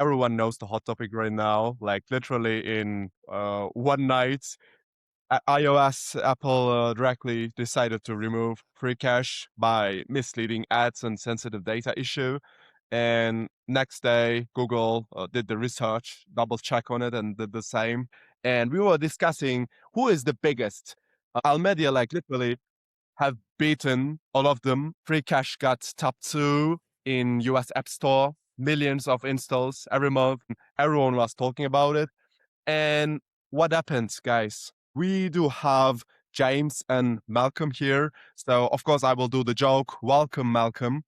everyone knows the hot topic right now. Like literally in one night, iOS, Apple directly decided to remove Freecash by misleading ads and sensitive data issue. And next day, Google did the research, double check on it, and did the same. And we were discussing who is the biggest. Almedia, like literally, have beaten all of them. Freecash got top 2 in US App Store, millions of installs every month. Everyone was talking about it. And what happens, guys? We do have James and Malcolm here. So, of course, I will do the joke. Welcome, Malcolm.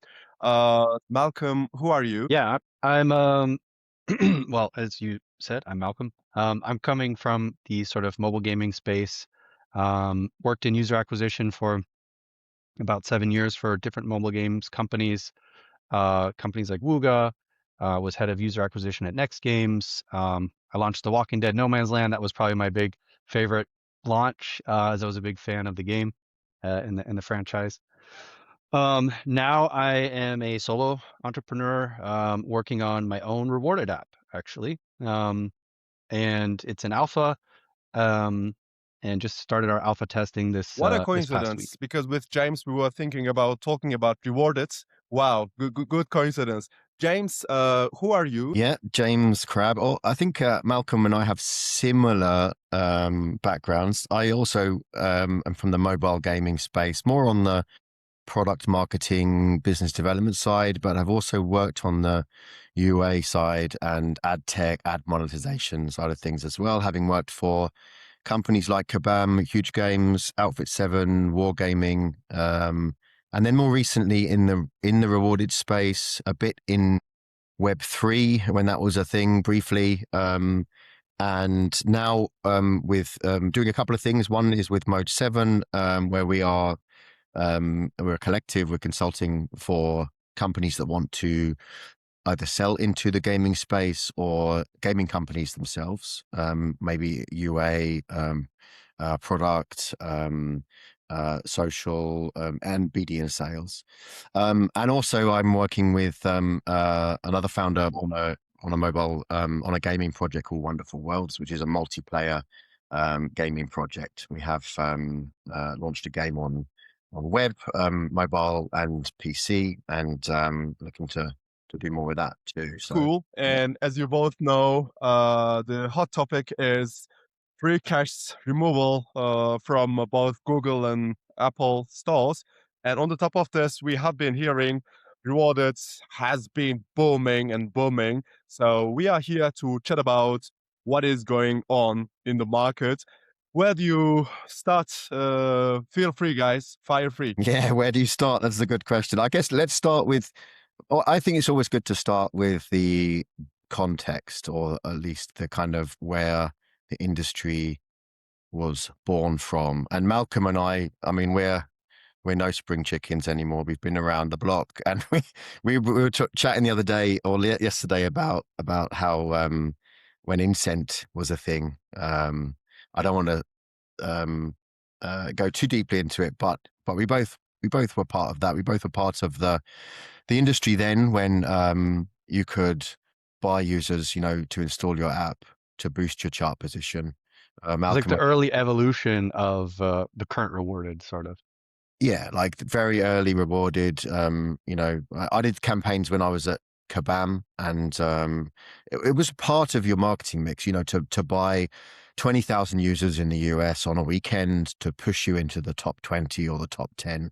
Malcolm, who are you? Yeah, I'm well, as you said, I'm Malcolm. I'm coming from the sort of mobile gaming space. Worked in user acquisition for about 7 years for different mobile games companies, companies like Wooga. Was head of user acquisition at Next Games. I launched The Walking Dead No Man's Land. That was probably my big favorite launch, as I was a big fan of the game, in the franchise. Now I am a solo entrepreneur, working on my own rewarded app, actually. And it's an alpha, um, and just started our alpha testing What a this past week. coincidence, because with James, we were thinking about talking about rewarded. Wow, good coincidence. James, who are you? Yeah, James Crabb. Oh, I think Malcolm and I have similar backgrounds. I also am from the mobile gaming space, more on the product marketing, business development side, but I've also worked on the UA side and ad tech, ad monetization side of things as well, having worked for companies like Kabam, Huge Games, Outfit 7, Wargaming, and then more recently in the rewarded space, a bit in Web3 when that was a thing briefly, and now with doing a couple of things. One is with Mode 7, where we're a collective. We're consulting for companies that want to either sell into the gaming space or gaming companies themselves, maybe UA, product, social, and BD and sales. And also I'm working with another founder on a mobile, on a gaming project called Wonderful Worlds, which is a multiplayer gaming project. We have launched a game on web, mobile, and PC, and looking to do more with that too. So Cool. yeah. And as you both know, the hot topic is free cash removal from both Google and Apple stores. And on the top of this, we have been hearing rewarded has been booming and booming. So we are here to chat about what is going on in the market. Where do you start? Feel free, guys. Fire free. Yeah, where do you start? That's a good question. I guess let's start with, I think it's always good to start with the context, or at least the kind of where the industry was born from. And Malcolm and I mean, we're no spring chickens anymore. We've been around the block, and we were chatting the other day or yesterday about how when Incent was a thing. I don't want to go too deeply into it, but we both were part of that. We both were part of the industry then, when you could buy users, to install your app to boost your chart position. It's like Malcolm, the early evolution of the current rewarded, sort of. yeah, like very early rewarded. I did campaigns when I was at Kabam, and it was part of your marketing mix, to buy 20,000 users in the US on a weekend to push you into the top 20 or the top 10.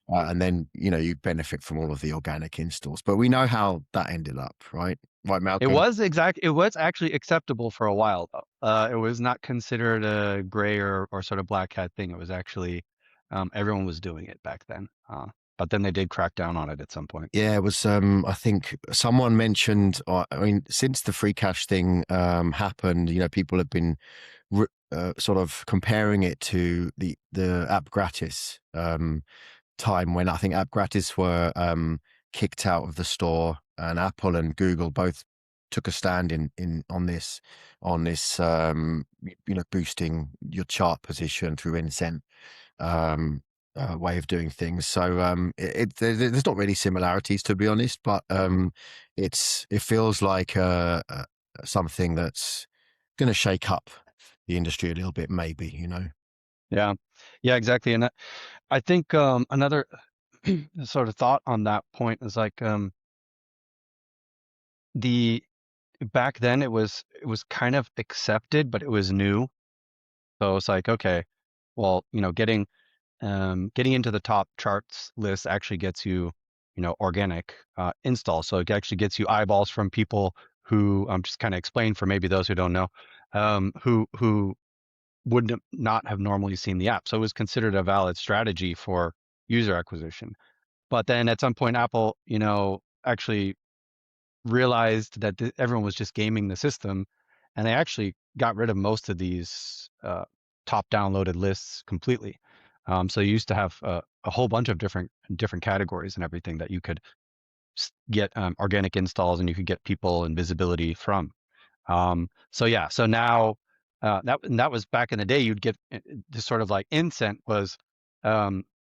And then, you benefit from all of the organic installs. But we know how that ended up, right? Right, It Malcolm? was it was actually acceptable for a while, though. It was not considered a gray or sort of black hat thing. It was actually, everyone was doing it back then. But then they did crack down on it at some point. Yeah, it was, I think someone mentioned, since the free cash thing happened, people have been sort of comparing it to the app gratis time, when I think app gratis were kicked out of the store, and Apple and Google both took a stand on this boosting your chart position through Incent. way of doing things. So there's not really similarities, to be honest, but it feels like something that's going to shake up the industry a little bit, maybe, you know. Yeah, yeah, exactly. And I think another sort of thought on that point is like the back then it was kind of accepted, but it was new. So it's like, okay, well, getting into the top charts list actually gets you, organic installs. So it actually gets you eyeballs from people who just kind of explain for maybe those who don't know, who would not have normally seen the app. So it was considered a valid strategy for user acquisition. But then at some point, Apple, actually realized that everyone was just gaming the system, and they actually got rid of most of these top downloaded lists completely. So you used to have a whole bunch of different categories and everything that you could get organic installs, and you could get people and visibility from. So yeah, so now that was back in the day. You'd get this sort of like incent was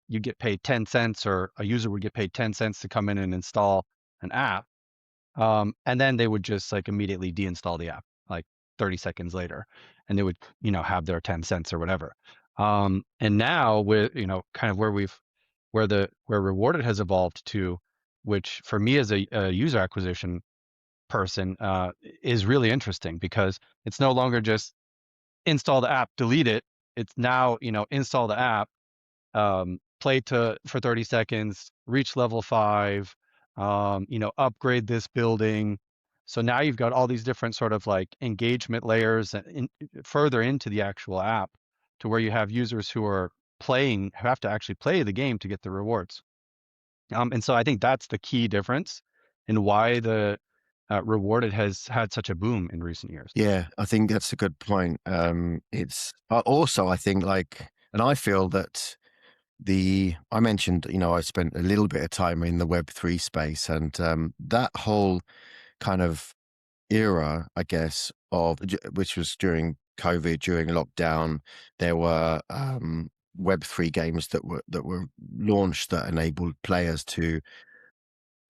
you'd get paid 10 cents, or a user would get paid 10 cents to come in and install an app. And then they would just like immediately deinstall the app like 30 seconds later, and they would, have their 10 cents or whatever. And now with, kind of where Rewarded has evolved to, which for me as a user acquisition person, is really interesting because it's no longer just install the app, delete it. It's now, install the app, play for 30 seconds, reach level 5, upgrade this building. So now you've got all these different sort of like engagement layers further into the actual app, to where you have users who are who have to actually play the game to get the rewards. And so I think that's the key difference in why the Rewarded has had such a boom in recent years. Yeah, I think that's a good point. It's also, I think, like, and I feel that I mentioned, I spent a little bit of time in the Web3 space, and that whole kind of era, I guess, which was during COVID, during lockdown, there were Web3 games that were launched that enabled players to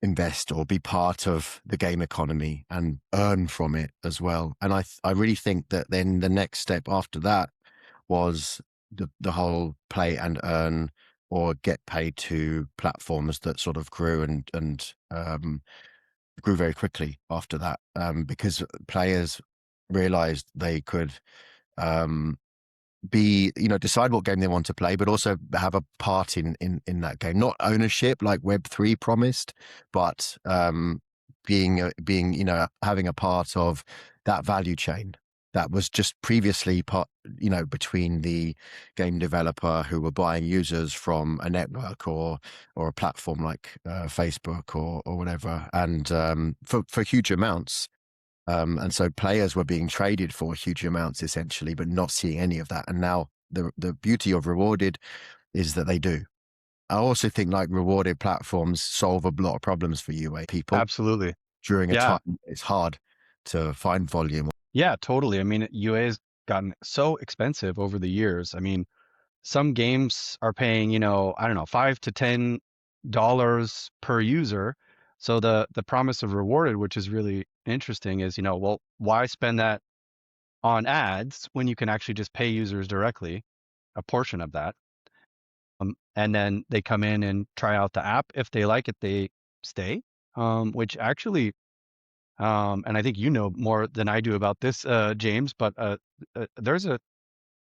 invest or be part of the game economy and earn from it as well. And I really think that then the next step after that was the whole play and earn or get paid to platforms that sort of grew and grew very quickly after that, because players realized they could um, decide what game they want to play, but also have a part in that game. Not ownership like Web3 promised, but being having a part of that value chain that was just previously between the game developer who were buying users from a network or a platform like Facebook or whatever, and for huge amounts. And so players were being traded for huge amounts essentially, but not seeing any of that. And now the beauty of Rewarded is that they do. I also think like rewarded platforms solve a lot of problems for UA people Absolutely. during a Yeah. time it's hard to find volume. Yeah, totally. I mean, UA has gotten so expensive over the years. I mean, some games are paying, I don't know, $5 to $10 per user. So the promise of Rewarded, which is really interesting, is, well, why spend that on ads when you can actually just pay users directly a portion of that? And then they come in and try out the app. If they like it, they stay. Which actually, and I think you know more than I do about this, James, but there's a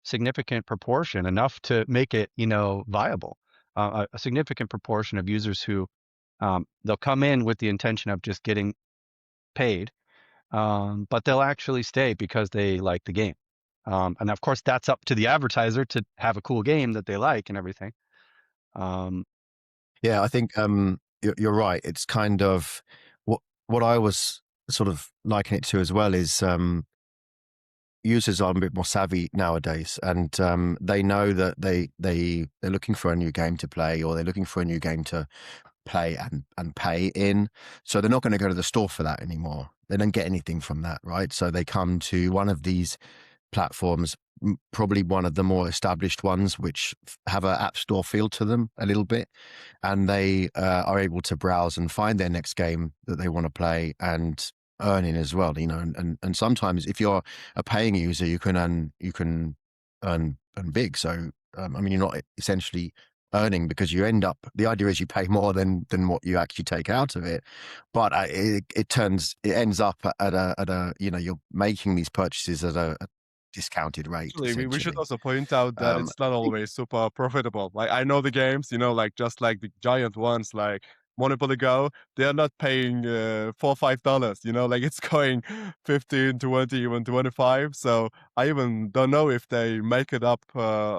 significant proportion, enough to make it, viable. A significant proportion of users who they'll come in with the intention of just getting paid, but they'll actually stay because they like the game. And of course, that's up to the advertiser to have a cool game that they like and everything. Um, Yeah, I think you're right. It's kind of what I was sort of liking it to as well is users are a bit more savvy nowadays, and they know that they're looking for a new game to play, or they're looking for a new game to play and pay in. So they're not going to go to the store for that anymore. They don't get anything from that, right? So they come to one of these platforms probably one of the more established ones, which have an app store feel to them a little bit, and they are able to browse and find their next game that they want to play and earn in as well. And sometimes if you're a paying user, you can earn big. So I mean, you're not essentially earning because you end up. The idea is you pay more than what you actually take out of it, but it ends up at a you're making these purchases at a discounted rate Actually, we should essentially. also point out that Um, it's not always super profitable. Like, I know the games, like just like the giant ones like Monopoly Go, they are not paying $4 or $5, like it's going 15, 20, even 25. So I even don't know if they make it up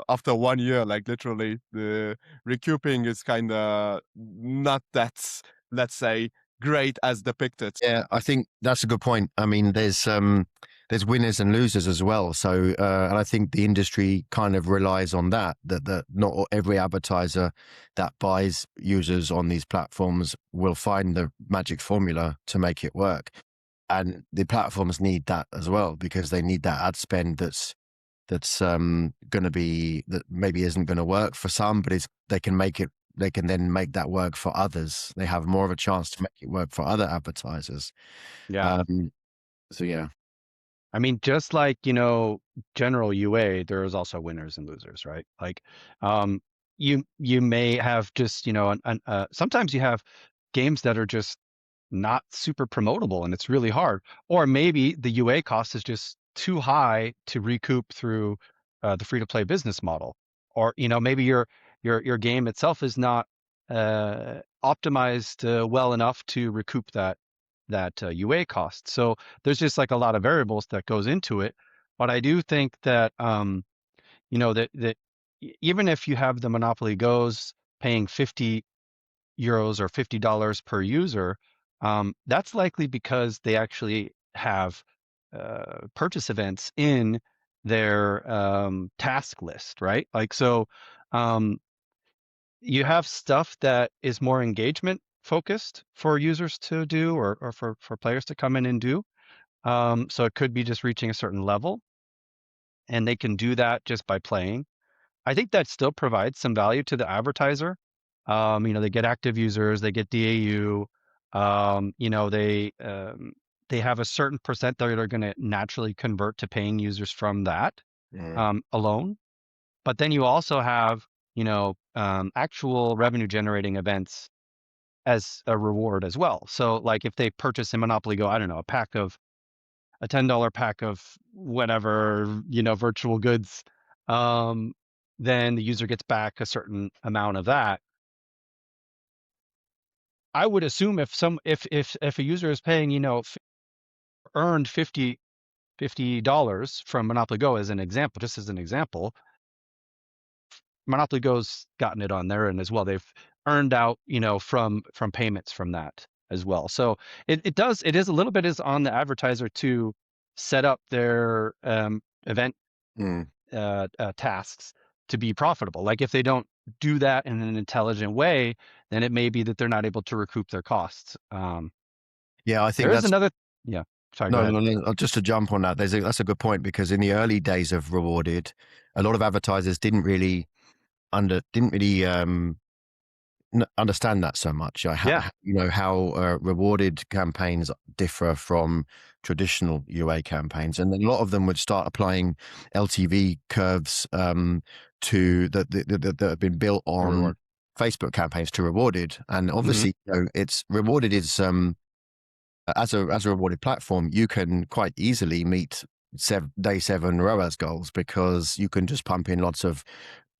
after 1 year. Like literally, the recouping is kind of not that, let's say, great as depicted. Yeah, I think that's a good point. I mean, there's winners and losers as well. So, and I think the industry kind of relies on that not every advertiser that buys users on these platforms will find the magic formula to make it work. And the platforms need that as well because they need that ad spend that's going to be that maybe isn't going to work for some, but they can then make that work for others. They have more of a chance to make it work for other advertisers. Yeah. Um, so yeah, I mean, just like, general UA, there is also winners and losers, right? Like, um, you may have just, sometimes you have games that are just not super promotable and it's really hard. Or maybe the UA cost is just too high to recoup through the free-to-play business model. Or, maybe your game itself is not optimized well enough to recoup that UA cost. So there's just like a lot of variables that goes into it. But I do think that that even if you have the Monopoly Goes paying 50 euros or $50 per user, that's likely because they actually have purchase events in their task list, right? Like so, um, you have stuff that is more engagement focused for users to do or for players to come in and do. So it could be just reaching a certain level, and they can do that just by playing. I think that still provides some value to the advertiser. They get active users, they get DAU, they have a certain percent that are going to naturally convert to paying users from that yeah, alone. But then you also have, actual revenue generating events as a reward as well. So like if they purchase in Monopoly Go, I don't know, a $10 pack of whatever, virtual goods, um, then the user gets back a certain amount of that. I would assume if a user is paying, earned $50 from Monopoly Go as an example, just as an example, Monopoly Go's gotten it on their end as well. They've earned out, from payments from that as well. So it is a little bit is on the advertiser to set up their event mm. tasks to be profitable. Like if they don't do that in an intelligent way, then it may be that they're not able to recoup their costs. Yeah. I There think is that's another, yeah. Sorry, go no, ahead. no, no. Just to jump on that, that's a good point because in the early days of Rewarded, a lot of advertisers didn't really understand that so much. Yeah, How rewarded campaigns differ from traditional UA campaigns, and a lot of them would start applying LTV curves to that have been built the on reward. Facebook campaigns to rewarded, and Hmm. obviously, it's rewarded is as a rewarded platform, you can quite easily meet day seven ROAS goals because you can just pump in lots of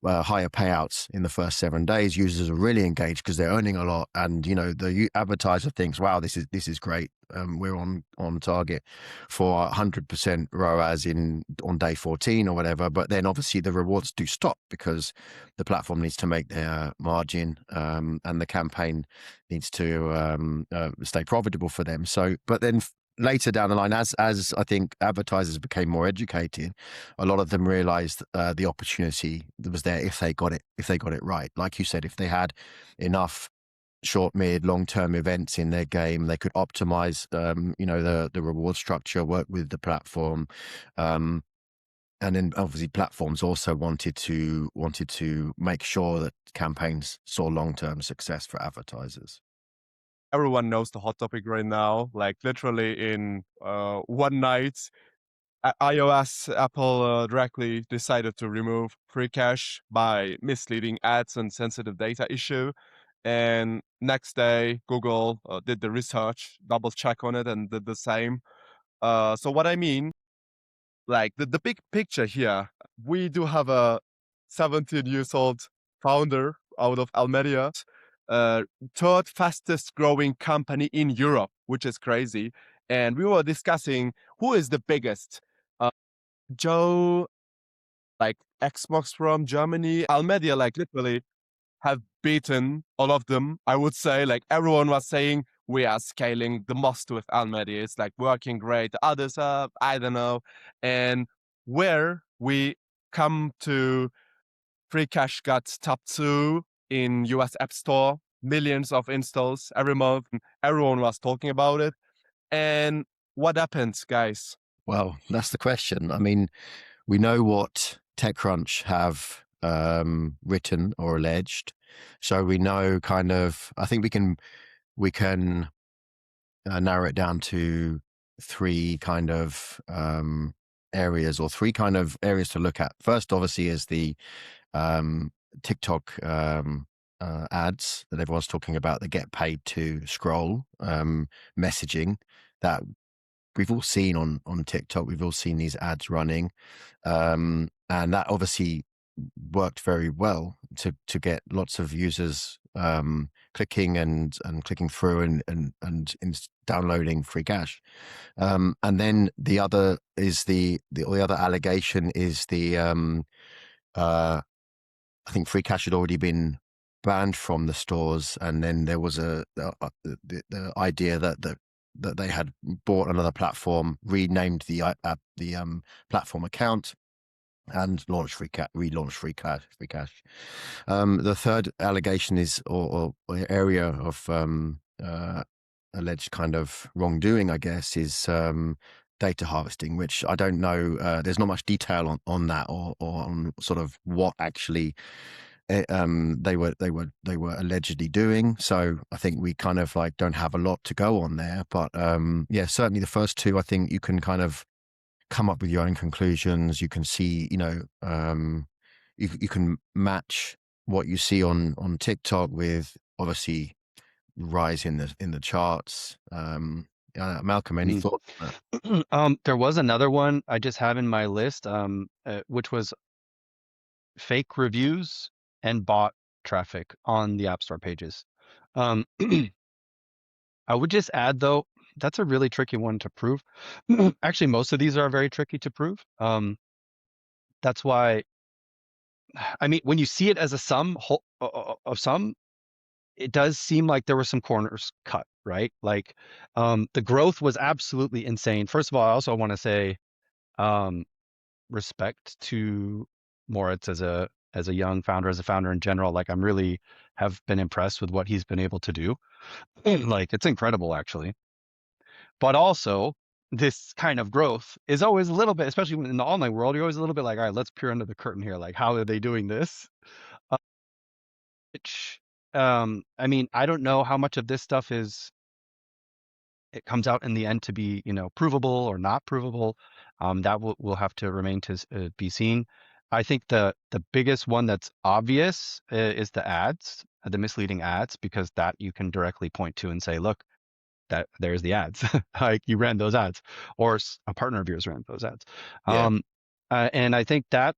higher payouts in the first 7 days. Users are really engaged because they're earning a lot, and the advertiser thinks, "Wow, this is great. We're on target for 100% ROAS on day 14 or whatever." But then obviously the rewards do stop because the platform needs to make their margin, and the campaign needs to stay profitable for them. So, but then later down the line, as I think advertisers became more educated, a lot of them realized the opportunity that was there if they got it right. Like you said, if they had enough short, mid, long-term events in their game, they could optimize, the reward structure, work with the platform, um, then obviously platforms also wanted to make sure that campaigns saw long-term success for advertisers. Everyone knows the hot topic right now. Like literally in one night, iOS, Apple directly decided to remove Freecash by misleading ads and sensitive data issue. And next day, Google did the research, double check on it, and did the same. So what I mean, like the big picture here, we do have a 17 years old founder out of Almedia, uh, third fastest growing company in Europe, which is crazy. And we were discussing who is the biggest. Joe, like Xbox from Germany, Almedia, like literally have beaten all of them. I would say, like everyone was saying, we are scaling the most with Almedia. It's like working great. The others are, I don't know. And where we come to Freecash got top 2 in US App Store, millions of installs every month. Everyone was talking about it. And what happens, guys? Well, that's the question. I mean, we know what TechCrunch have written or alleged, so we know kind of. I think we can narrow it down to three kind of areas, or three kind of areas to look at. First, obviously, is the TikTok ads that everyone's talking about that get paid to scroll, messaging that we've all seen on TikTok. We've all seen these ads running, and that obviously worked very well to get lots of users clicking and clicking through and downloading Freecash. And then the other is the other allegation is the I think Freecash had already been banned from the stores, and then there was the idea that they had bought another platform, renamed the platform account, and relaunched Freecash. The third allegation is or area of alleged kind of wrongdoing, I guess, is data harvesting, which I don't know. There's not much detail on that, or on sort of what actually they were allegedly doing. So I think we kind of like don't have a lot to go on there. But yeah, certainly the first two, I think you can kind of come up with your own conclusions. You can see, you can match what you see on TikTok with obviously rise in the charts. Malcolm, any thoughts on that? There was another one I just have in my list, which was fake reviews and bot traffic on the App Store pages. I would just add, though, that's a really tricky one to prove. Actually, most of these are very tricky to prove. That's why, I mean, when you see it as a sum of sum, it does seem like there were some corners cut, right? Like, the growth was absolutely insane. First of all, I also want to say, respect to Moritz as a young founder, as a founder in general. Like, I'm really have been impressed with what he's been able to do. Like, it's incredible, actually. But also, this kind of growth is always a little bit, especially in the online world, you're always a little bit like, all right, let's peer under the curtain here. Like, how are they doing this? Which, I mean, I don't know how much of this stuff it comes out in the end to be, provable or not provable. That will have to remain to be seen. I think the biggest one that's obvious is the ads, the misleading ads, because that you can directly point to and say, look, that there's the ads. Like, you ran those ads, or a partner of yours ran those ads. Yeah. And I think that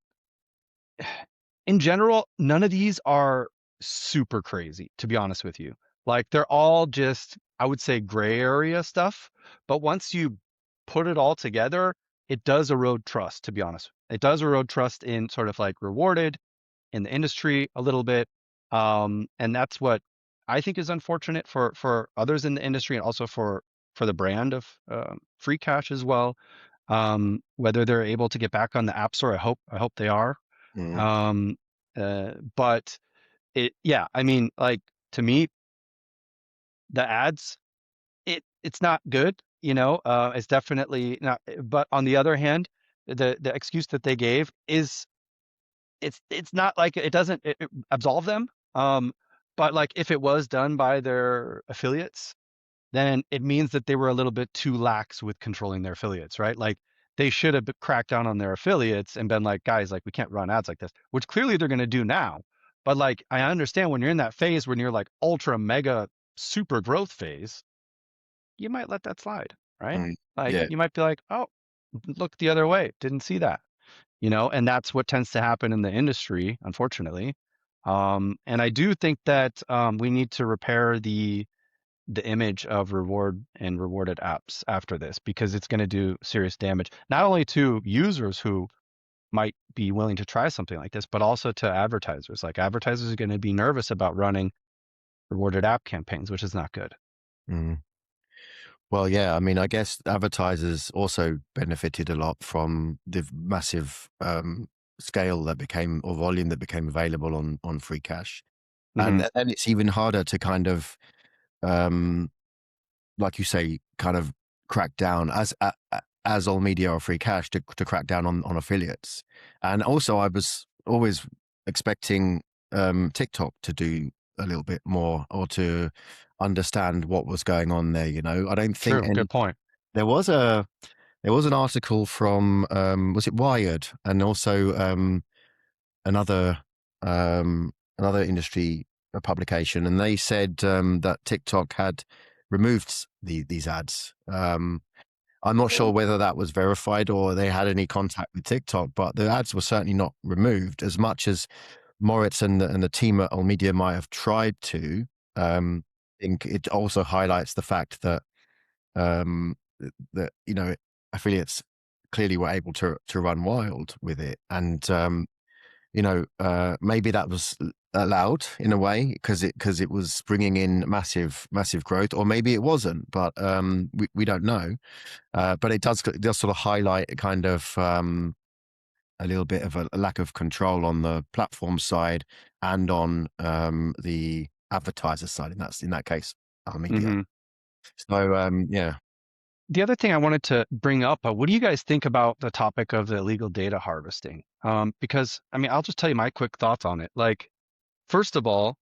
in general, none of these are super crazy, to be honest with you. Like, they're all just, I would say, gray area stuff. But once you put it all together, it does erode trust, to be honest. It does erode trust in sort of like Rewarded, in the industry a little bit. And that's what I think is unfortunate for others in the industry, and also for the brand of Freecash as well. Whether they're able to get back on the App Store, I hope they are. Mm. Um, but yeah, I mean, like, to me, the ads, it's not good, it's definitely not. But on the other hand, the excuse that they gave is it's not like it doesn't absolve them. But like if it was done by their affiliates, then it means that they were a little bit too lax with controlling their affiliates, right? Like they should have cracked down on their affiliates and been like, guys, like we can't run ads like this, which clearly they're going to do now. But like, I understand when you're in that phase, when you're like ultra mega super growth phase, you might let that slide, right? Mm, Like yeah. you might be like, oh, look the other way. Didn't see that, and that's what tends to happen in the industry, unfortunately. And I do think that we need to repair the image of reward and rewarded apps after this because it's going to do serious damage, not only to users who might be willing to try something like this, but also to advertisers. Like advertisers are going to be nervous about running rewarded app campaigns, which is not good. Mm. Well, yeah, I mean, I guess advertisers also benefited a lot from the massive scale that became or volume that became available on Freecash. Hmm. And it's even harder to kind of, like you say, kind of crack down as Almedia or Freecash to crack down on affiliates. And also, I was always expecting TikTok to do a little bit more or to understand what was going on there. I don't think True. Good point. there was an article from was it Wired and also another another industry publication, and they said that TikTok had removed these ads. I'm not sure whether that was verified or they had any contact with TikTok, but the ads were certainly not removed as much as Moritz and the team at Almedia might have tried to. I think it also highlights the fact that um, that affiliates clearly were able to run wild with it, and maybe that was allowed in a way because it was bringing in massive growth, or maybe it wasn't, but we don't know. But it does sort of highlight a kind of a little bit of a lack of control on the platform side and on the advertiser side. In that case, Almedia. Hmm. So yeah. The other thing I wanted to bring up, what do you guys think about the topic of the illegal data harvesting? Because I mean, I'll just tell you my quick thoughts on it. Like, first of all,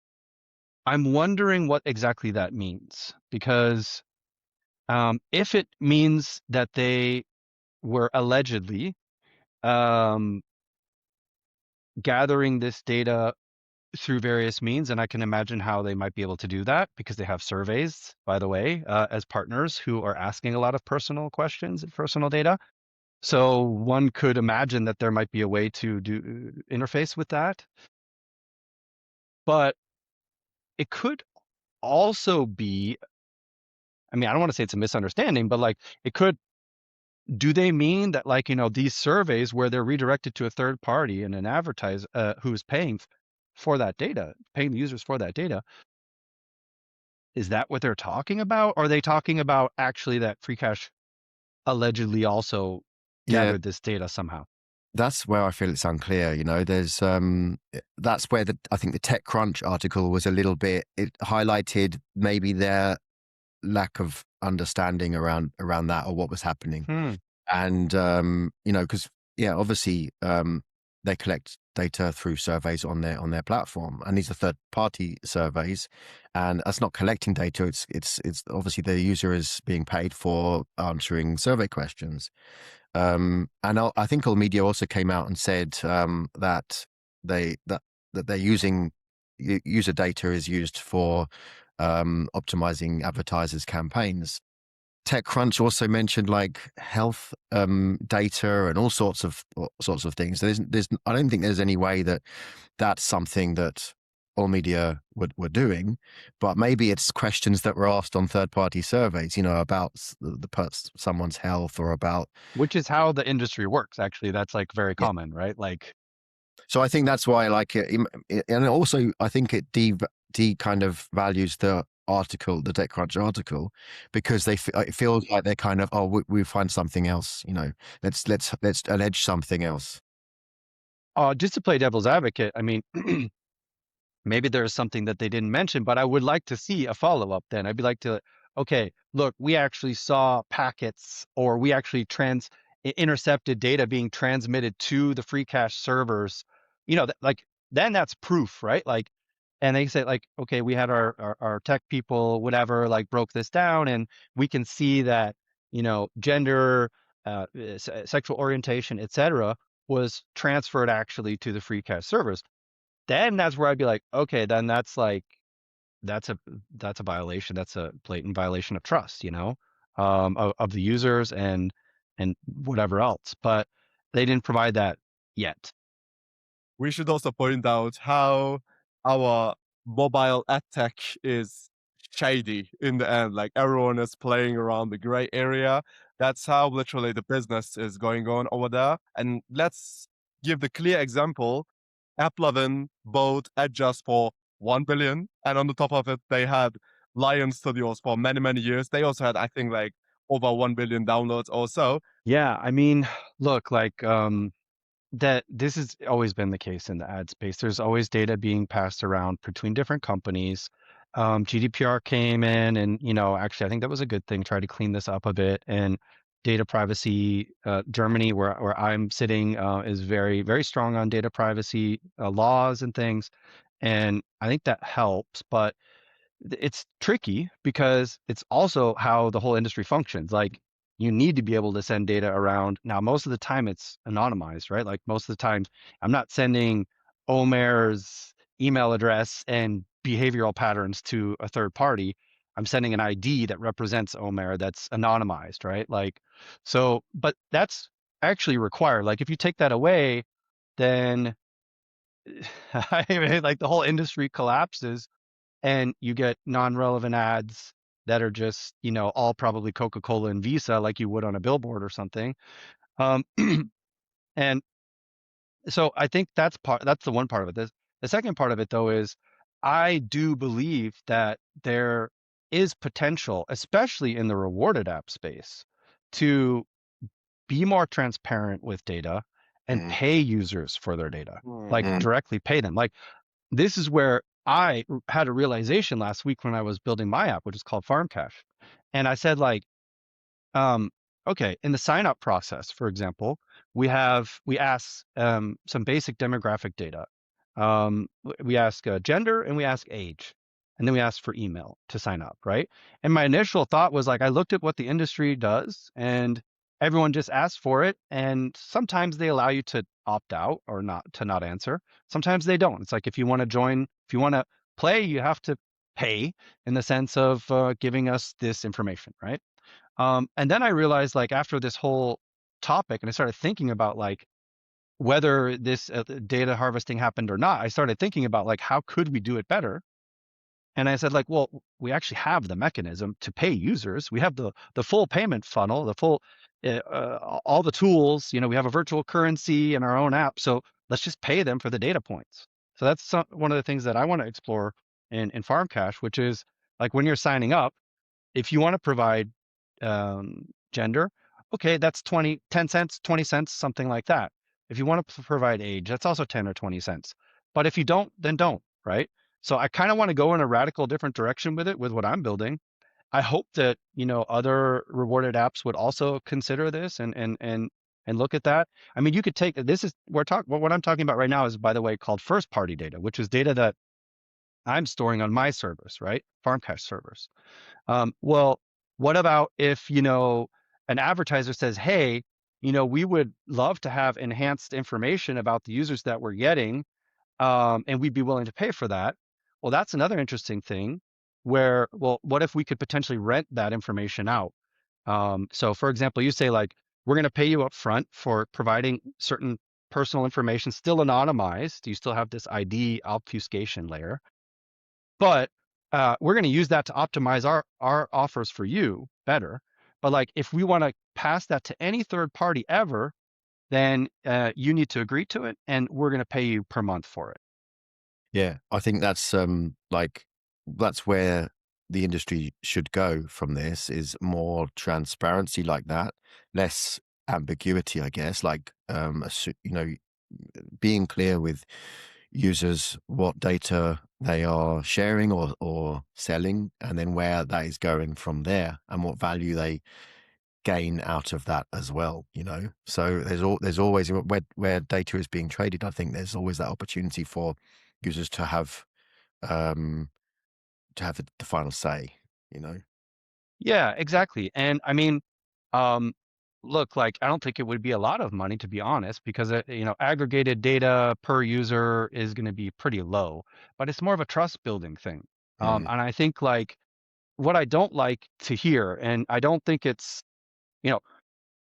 I'm wondering what exactly that means because if it means that they were allegedly um, gathering this data through various means, and I can imagine how they might be able to do that because they have surveys, by the way, as partners who are asking a lot of personal questions and personal data. So one could imagine that there might be a way to do interface with that, but it could also be, I mean, I don't want to say it's a misunderstanding, but like it could, do they mean that like, these surveys where they're redirected to a third party and an advertiser who's paying for that data, paying the users for that data, is that what they're talking about? Or are they talking about actually that Freecash allegedly also Yeah, gathered this data somehow? that's where I feel it's unclear. There's that's where I think the TechCrunch article was a little bit. It highlighted maybe their lack of understanding around that or what was happening. Hmm. And because yeah, obviously they collect data through surveys on their platform, and these are third party surveys, and that's not collecting data. It's obviously the user is being paid for answering survey questions. And I think Almedia also came out and said that they that that they're using user data is used for optimizing advertisers' campaigns. TechCrunch also mentioned like health data and all sorts of things. I don't think there's any way that that's something that all media were doing, but maybe it's questions that were asked on third-party surveys, about someone's health or about. Which is how the industry works. Actually, that's like very Yeah. common, right? Like, So I think that's why I like it, and also I think it de kind of values the article, the TechCrunch article, because it feels like they're kind of, oh, we find something else, let's allege something else. just to play devil's advocate, I mean, maybe there's something that they didn't mention, but I would like to see a follow up then. I'd be like to, okay, look, we actually saw packets or we actually intercepted data being transmitted to the Freecash servers, like then that's proof, right? Like, and they say like, okay, we had our tech people, whatever, like broke this down, and we can see that gender, sexual orientation, etc., was transferred actually to the Freecash servers. Then that's where I'd be like, okay, then that's a that's a violation. That's a blatant violation of trust, of the users and whatever else. But they didn't provide that yet. We should also point out how our mobile ad tech is shady in the end. Like everyone is playing around the gray area. That's how literally the business is going on over there. And let's give the clear example. App11 bought Adjust for 1 billion. And on the top of it, they had Lion Studios for many, many years. They also had, I think, like over 1 billion downloads also. Yeah, I mean, look, like that this has always been the case in the ad space. There's always data being passed around between different companies. GDPR came in, and actually, I think that was a good thing. Try to clean this up a bit. And data privacy, Germany, where I'm sitting, is very, very strong on data privacy laws and things. And I think that helps, but it's tricky because it's also how the whole industry functions. Like you need to be able to send data around. Now, most of the time it's anonymized, right? Like most of the time I'm not sending Omer's email address and behavioral patterns to a third party. I'm sending an ID that represents Omer that's anonymized, right? Like, so, but that's actually required. Like if you take that away, then I mean, like the whole industry collapses and you get non-relevant ads that are just, all probably Coca-Cola and Visa, like you would on a billboard or something. Um, and so I think that's the one part of it. The second part of it though is I do believe that there is potential, especially in the rewarded app space, to be more transparent with data and Mm, pay users for their data, like mm, directly pay them. Like this is where I had a realization last week when I was building my app, which is called Farm Cash. And I said, like, um, okay, in the sign up process, for example, we ask some basic demographic data. We ask gender and we ask age, and then we ask for email to sign up, right? And my initial thought was like, I looked at what the industry does, and everyone just asks for it, and sometimes they allow you to opt out or not answer. Sometimes they don't. It's like if you want to join, if you want to play, you have to pay in the sense of giving us this information, right? And then I realized, like, after this whole topic, and I started thinking about like whether this data harvesting happened or not. I started thinking about like how could we do it better? And I said, like, well, we actually have the mechanism to pay users. We have the full payment funnel, the full all the tools. We have a virtual currency in our own app. So let's just pay them for the data points. So that's one of the things that I want to explore in Farm Cash, which is like when you're signing up, if you want to provide gender, okay, that's 10 cents, 20 cents, something like that. If you want to provide age, that's also 10 or 20 cents. But if you don't, then don't, right? So I kind of want to go in a radical different direction with it, with what I'm building. I hope that, other rewarded apps would also consider this and look at that. I mean, you could take this is what I'm talking about right now is, by the way, called first party data, which is data that I'm storing on my servers, right? Farmcash servers. Well, what about if, an advertiser says, hey, we would love to have enhanced information about the users that we're getting, and we'd be willing to pay for that. Well, that's another interesting thing where, well, what if we could potentially rent that information out? So for example, you say like, we're going to pay you up front for providing certain personal information, still anonymized. You still have this ID obfuscation layer. But we're going to use that to optimize our offers for you better. But like if we want to pass that to any third party ever, then you need to agree to it, and we're going to pay you per month for it. yeah, I think that's where the industry should go from this, is more transparency like that, less ambiguity, I guess, like being clear with users what data they are sharing or selling, and then where that is going from there and what value they gain out of that as well, you know. So there's always where data is being traded. I think there's always that opportunity for users um, to have the final say, you know. Yeah, exactly. And I mean, um, look, like I don't think it would be a lot of money to be honest, because aggregated data per user is going to be pretty low, but it's more of a trust building thing. Mm, And I think like what I don't like to hear, and I don't think it's, you know,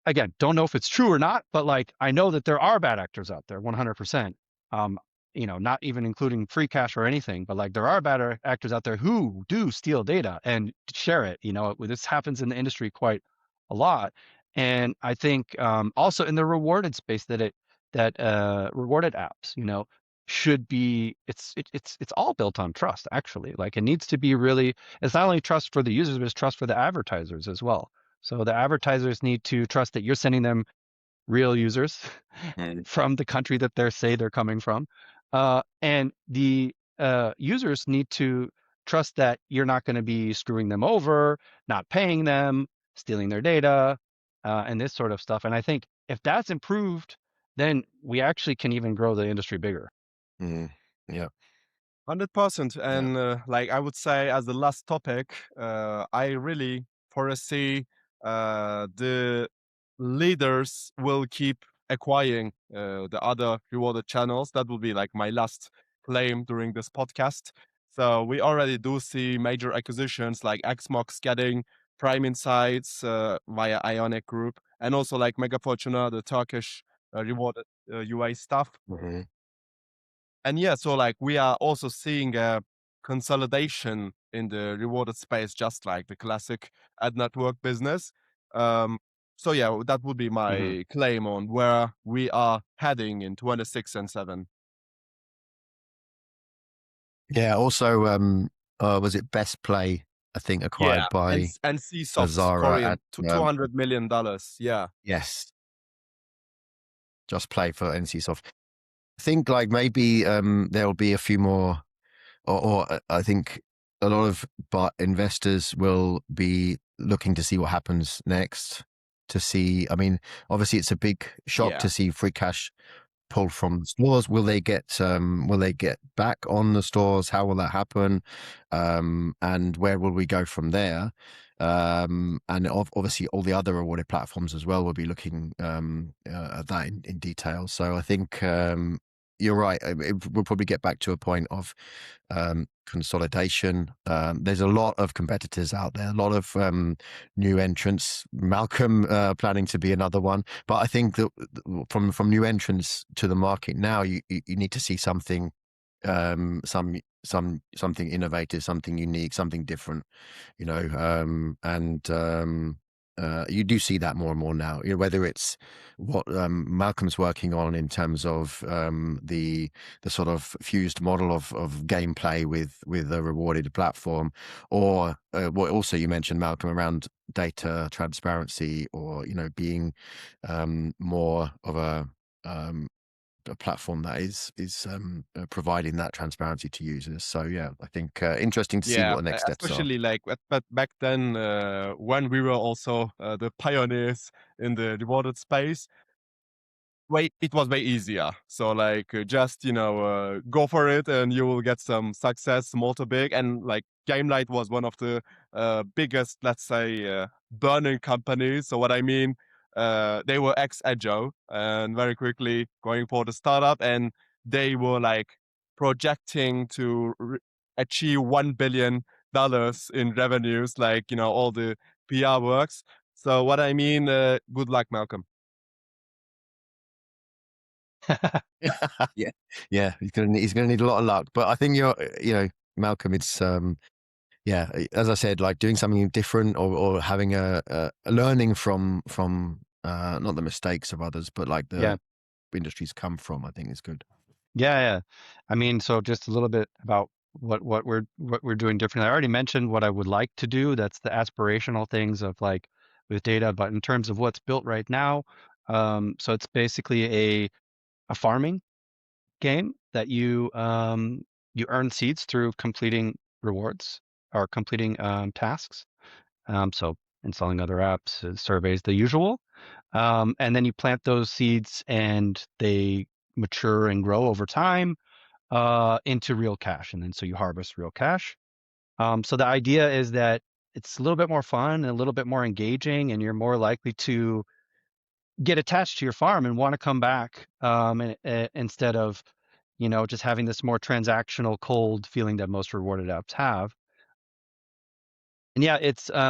again, don't know if it's true or not, but like I know that there are bad actors out there, 100%. Um, not even including Freecash or anything, but like there are bad actors out there who do steal data and share it. This happens in the industry quite a lot, and I think also in the rewarded space that rewarded apps, should be it's all built on trust actually. Like it needs to be really. It's not only trust for the users, but it's trust for the advertisers as well. So the advertisers need to trust that you're sending them real users mm, from the country that they say they're coming from. And the users need to trust that you're not going to be screwing them over, not paying them, stealing their data, and this sort of stuff. And I think if that's improved, then we actually can even grow the industry bigger. mm, yeah, 100%. yeah. And like I would say, as the last topic, I really foresee the leaders will keep acquiring the other rewarded channels. That will be like my last claim during this podcast. So we already do see major acquisitions like Xmox getting Prime Insights via Ionic Group, and also like Mega Fortuna, the Turkish rewarded UA stuff. Hmm. And yeah, so like we are also seeing a consolidation in the rewarded space, just like the classic ad network business. Um, so yeah, that would be Hmm. my claim on where we are heading in 26 and 7. Yeah. Also, was it Best Play? I think Yeah, acquired and by CSoft Azara Korean, at $200 million. Yeah, yes, Just Play for NCSoft. I think like maybe there'll be a few more, or I think a lot of investors will be looking to see what happens next. To see, I mean, obviously it's a big shock yeah. to see free cash pulled from the stores. Will they get back on the stores? How will that happen? And where will we go from there? And obviously all the other rewarded platforms as well will be looking at that in detail. So I think you're right. We'll probably get back to a point of consolidation. There's a lot of competitors out there, a lot of new entrants. Malcolm planning to be another one, but I think that from new entrants to the market now, you need to see something, something innovative, something unique, something different, and you do see that more and more now. Whether it's what Malcolm's working on in terms of the sort of fused model of gameplay with a rewarded platform, or what also you mentioned, Malcolm, around data transparency, or being more of a platform that is providing that transparency to users. So yeah, I think interesting to see what Yeah, the next steps are. especially like but back then when we were also the pioneers in the rewarded space, way it was way easier. So like just go for it and you will get some success, small to big. And like Gamelight was one of the biggest, let's say, burning companies. So what I mean, they were ex Agile and very quickly going for the startup, and they were like projecting to achieve $1 billion in revenues, like all the PR works. So what I mean, good luck, Malcolm. Yeah, yeah, he's gonna need a lot of luck. But I think Malcolm. It's yeah, as I said, like doing something different, or having a learning from not the mistakes of others, but like Yeah. the industries come from. I think is good. Yeah, yeah. I mean, so just a little bit about what we're doing differently. I already mentioned what I would like to do. That's the aspirational things of like with data, but in terms of what's built right now, so it's basically a farming game that you earn seeds through completing rewards or completing tasks. So installing other apps, surveys, the usual. And then you plant those seeds and they mature and grow over time into real cash. And then so you harvest real cash. So the idea is that it's a little bit more fun and a little bit more engaging, and you're more likely to get attached to your farm and want to come back instead of, just having this more transactional, cold feeling that most rewarded apps have. And yeah, it's in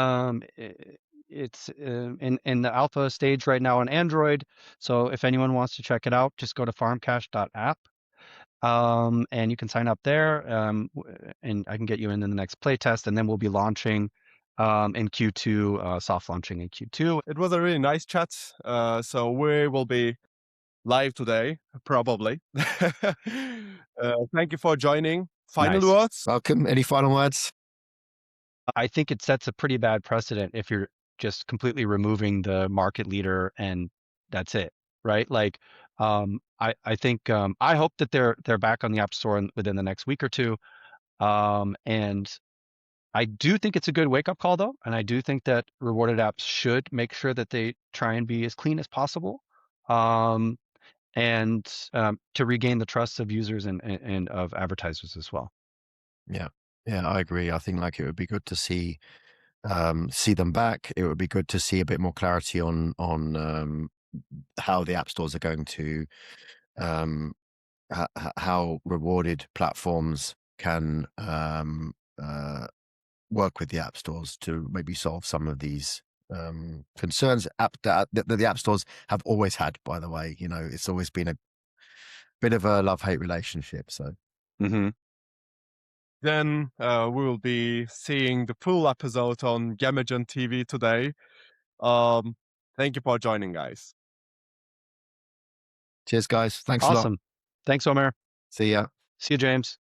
the alpha stage right now on Android. So if anyone wants to check it out, just go to farmcash.app. And you can sign up there, and I can get you in the next playtest, and then we'll be launching in Q2, soft launching in Q2. It was a really nice chat. So we will be live today, probably. Thank you for joining. Final Nice. words? Malcolm, any final words? I think it sets a pretty bad precedent if you're just completely removing the market leader and that's it, right? Like, I think I hope that they're back on the App Store within the next week or two. And I do think it's a good wake up call though, and I do think that rewarded apps should make sure that they try and be as clean as possible, um, and to regain the trust of users and of advertisers as well. Yeah, yeah, I agree. I think like it would be good to see them back. It would be good to see a bit more clarity on how the app stores are going to how rewarded platforms can work with the app stores to maybe solve some of these concerns that the app stores have always had. By the way, it's always been a bit of a love-hate relationship. So Mm-hmm. Then we will be seeing the full episode on Gamigion TV today. Thank you for joining, guys. cheers, guys. Thanks a lot. Awesome. Thanks, Omer. See ya. See you, James.